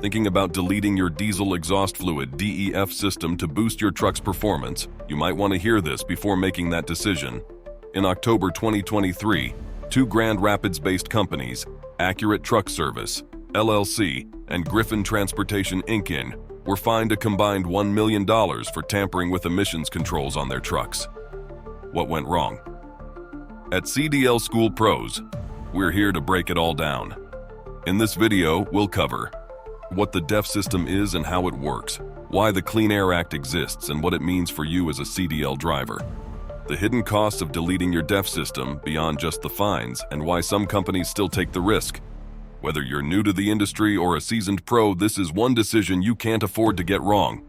Thinking about deleting your diesel exhaust fluid (DEF) system to boost your truck's performance? You might want to hear this before making that decision. In October 2023, two Grand Rapids-based companies, Accurate Truck Service, LLC, and Griffin Transportation Inc. were fined a combined $1 million for tampering with emissions controls on their trucks. What went wrong? At CDL School Pros, we're here to break it all down. In this video, we'll cover what the DEF system is and how it works, why the Clean Air Act exists and what it means for you as a CDL driver, the hidden costs of deleting your DEF system beyond just the fines, and why some companies still take the risk. Whether you're new to the industry or a seasoned pro, this is one decision you can't afford to get wrong.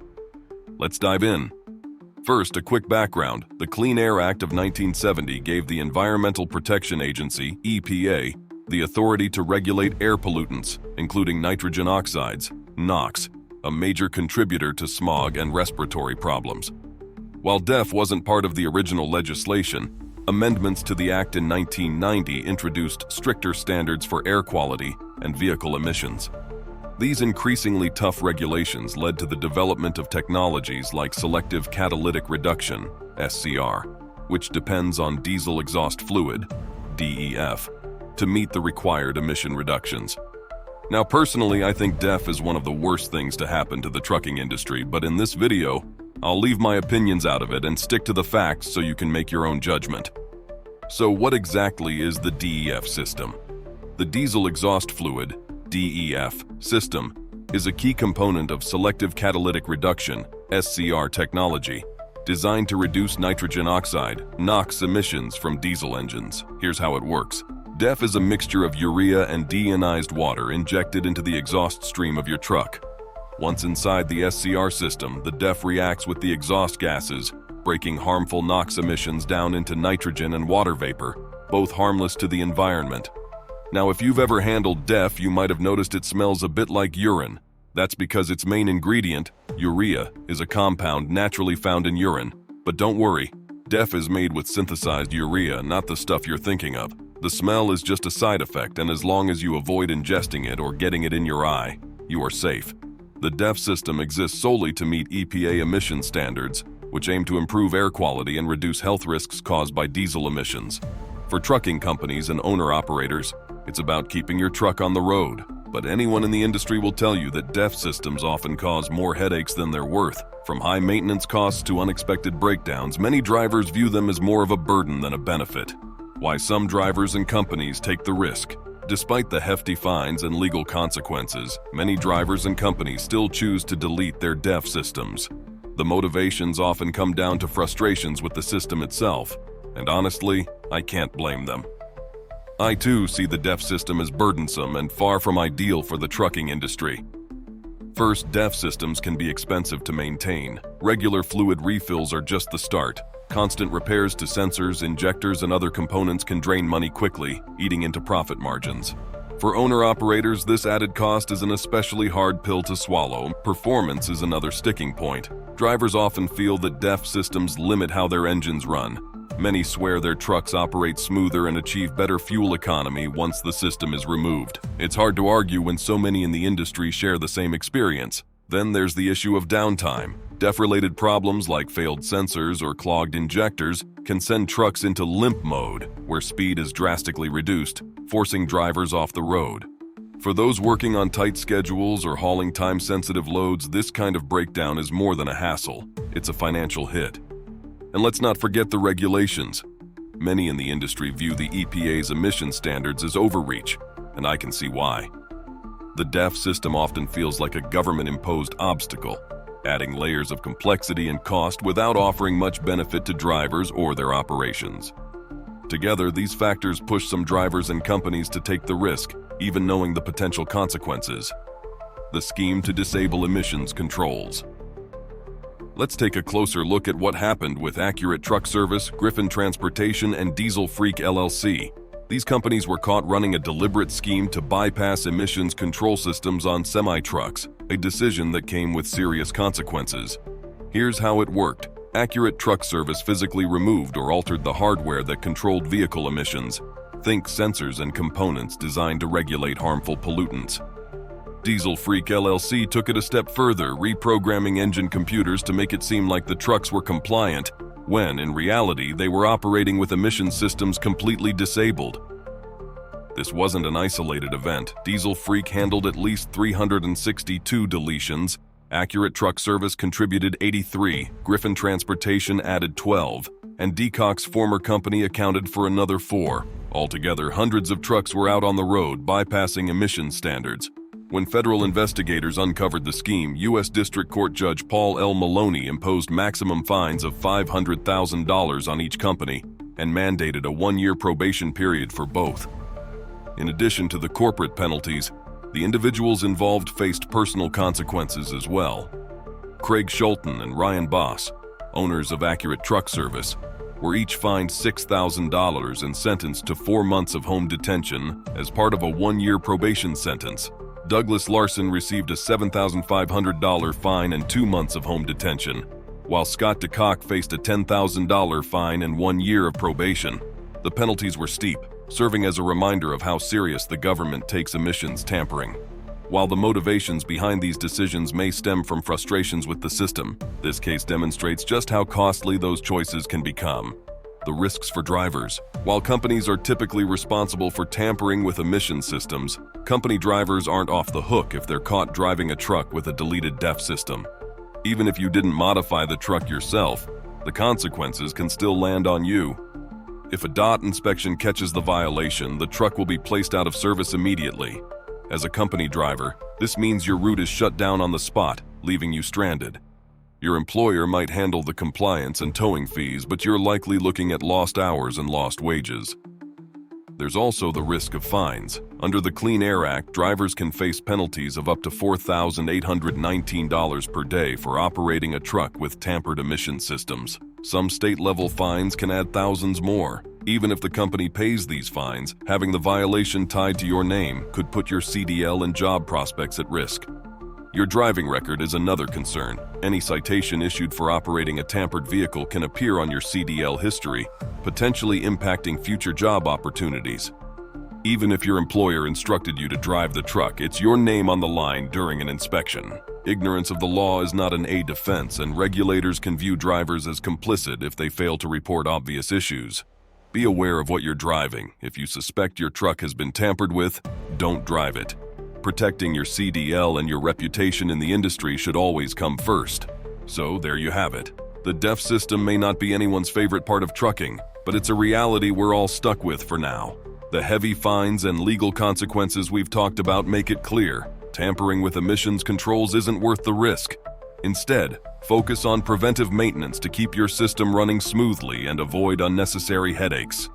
Let's dive in. First, a quick background. The Clean Air Act of 1970 gave the Environmental Protection Agency, EPA, the authority to regulate air pollutants, including nitrogen oxides, NOx, a major contributor to smog and respiratory problems. While DEF wasn't part of the original legislation, amendments to the Act in 1990 introduced stricter standards for air quality and vehicle emissions. These increasingly tough regulations led to the development of technologies like selective catalytic reduction, SCR, which depends on diesel exhaust fluid, DEF, to meet the required emission reductions. Now, personally, I think DEF is one of the worst things to happen to the trucking industry, but in this video, I'll leave my opinions out of it and stick to the facts so you can make your own judgment. So what exactly is the DEF system? The diesel exhaust fluid, DEF, system is a key component of selective catalytic reduction, SCR technology, designed to reduce nitrogen oxide, NOx emissions from diesel engines. Here's how it works. DEF is a mixture of urea and deionized water injected into the exhaust stream of your truck. Once inside the SCR system, the DEF reacts with the exhaust gases, breaking harmful NOx emissions down into nitrogen and water vapor, both harmless to the environment. Now, if you've ever handled DEF, you might have noticed it smells a bit like urine. That's because its main ingredient, urea, is a compound naturally found in urine. But don't worry, DEF is made with synthesized urea, not the stuff you're thinking of. The smell is just a side effect, and as long as you avoid ingesting it or getting it in your eye, you are safe. The DEF system exists solely to meet EPA emission standards, which aim to improve air quality and reduce health risks caused by diesel emissions. For trucking companies and owner-operators, it's about keeping your truck on the road, but anyone in the industry will tell you that DEF systems often cause more headaches than they're worth. From high maintenance costs to unexpected breakdowns, many drivers view them as more of a burden than a benefit. Why some drivers and companies take the risk. Despite the hefty fines and legal consequences, many drivers and companies still choose to delete their DEF systems. The motivations often come down to frustrations with the system itself, and honestly, I can't blame them. I too see the DEF system as burdensome and far from ideal for the trucking industry. First, DEF systems can be expensive to maintain. Regular fluid refills are just the start. Constant repairs to sensors, injectors, and other components can drain money quickly, eating into profit margins. For owner-operators, this added cost is an especially hard pill to swallow. Performance is another sticking point. Drivers often feel that DEF systems limit how their engines run. Many swear their trucks operate smoother and achieve better fuel economy once the system is removed. It's hard to argue when so many in the industry share the same experience. Then there's the issue of downtime. DEF-related problems like failed sensors or clogged injectors can send trucks into limp mode, where speed is drastically reduced, forcing drivers off the road. For those working on tight schedules or hauling time-sensitive loads, this kind of breakdown is more than a hassle. It's a financial hit. And let's not forget the regulations. Many in the industry view the EPA's emission standards as overreach, and I can see why. The DEF system often feels like a government-imposed obstacle, adding layers of complexity and cost without offering much benefit to drivers or their operations. Together, these factors push some drivers and companies to take the risk, even knowing the potential consequences. The scheme to disable emissions controls. Let's take a closer look at what happened with Accurate Truck Service, Griffin Transportation, and Diesel Freak LLC. These companies were caught running a deliberate scheme to bypass emissions control systems on semi-trucks, a decision that came with serious consequences. Here's how it worked. Accurate Truck Service physically removed or altered the hardware that controlled vehicle emissions. Think sensors and components designed to regulate harmful pollutants. Diesel Freak LLC took it a step further, reprogramming engine computers to make it seem like the trucks were compliant, when, in reality, they were operating with emission systems completely disabled. This wasn't an isolated event. Diesel Freak handled at least 362 deletions, Accurate Truck Service contributed 83, Griffin Transportation added 12, and Decock's former company accounted for another 4. Altogether, hundreds of trucks were out on the road, bypassing emission standards. When federal investigators uncovered the scheme, U.S. District Court Judge Paul L. Maloney imposed maximum fines of $500,000 on each company and mandated a 1-year probation period for both. In addition to the corporate penalties, the individuals involved faced personal consequences as well. Craig Schulten and Ryan Boss, owners of Accurate Truck Service, were each fined $6,000 and sentenced to 4 months of home detention as part of a 1-year probation sentence. Douglas Larson received a $7,500 fine and 2 months of home detention, while Scott DeCock faced a $10,000 fine and 1 year of probation. The penalties were steep, serving as a reminder of how serious the government takes emissions tampering. While the motivations behind these decisions may stem from frustrations with the system, this case demonstrates just how costly those choices can become. The risks for drivers. While companies are typically responsible for tampering with emission systems, company drivers aren't off the hook if they're caught driving a truck with a deleted DEF system. Even if you didn't modify the truck yourself, the consequences can still land on you. If a DOT inspection catches the violation, the truck will be placed out of service immediately. As a company driver, this means your route is shut down on the spot, leaving you stranded. Your employer might handle the compliance and towing fees, but you're likely looking at lost hours and lost wages. There's also the risk of fines. Under the Clean Air Act, drivers can face penalties of up to $4,819 per day for operating a truck with tampered emission systems. Some state-level fines can add thousands more. Even if the company pays these fines, having the violation tied to your name could put your CDL and job prospects at risk. Your driving record is another concern. Any citation issued for operating a tampered vehicle can appear on your CDL history, potentially impacting future job opportunities. Even if your employer instructed you to drive the truck, it's your name on the line during an inspection. Ignorance of the law is not an A defense, and regulators can view drivers as complicit if they fail to report obvious issues. Be aware of what you're driving. If you suspect your truck has been tampered with, don't drive it. Protecting your CDL and your reputation in the industry should always come first. So there you have it. The DEF system may not be anyone's favorite part of trucking, but it's a reality we're all stuck with for now. The heavy fines and legal consequences we've talked about make it clear. Tampering with emissions controls isn't worth the risk. Instead, focus on preventive maintenance to keep your system running smoothly and avoid unnecessary headaches.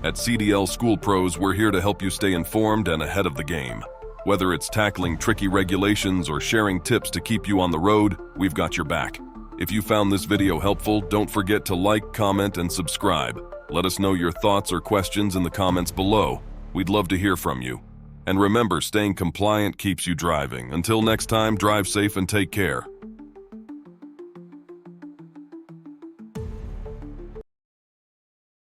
At CDL School Pros, we're here to help you stay informed and ahead of the game. Whether it's tackling tricky regulations or sharing tips to keep you on the road, we've got your back. If you found this video helpful, don't forget to like, comment, and subscribe. Let us know your thoughts or questions in the comments below. We'd love to hear from you. And remember, staying compliant keeps you driving. Until next time, drive safe and take care.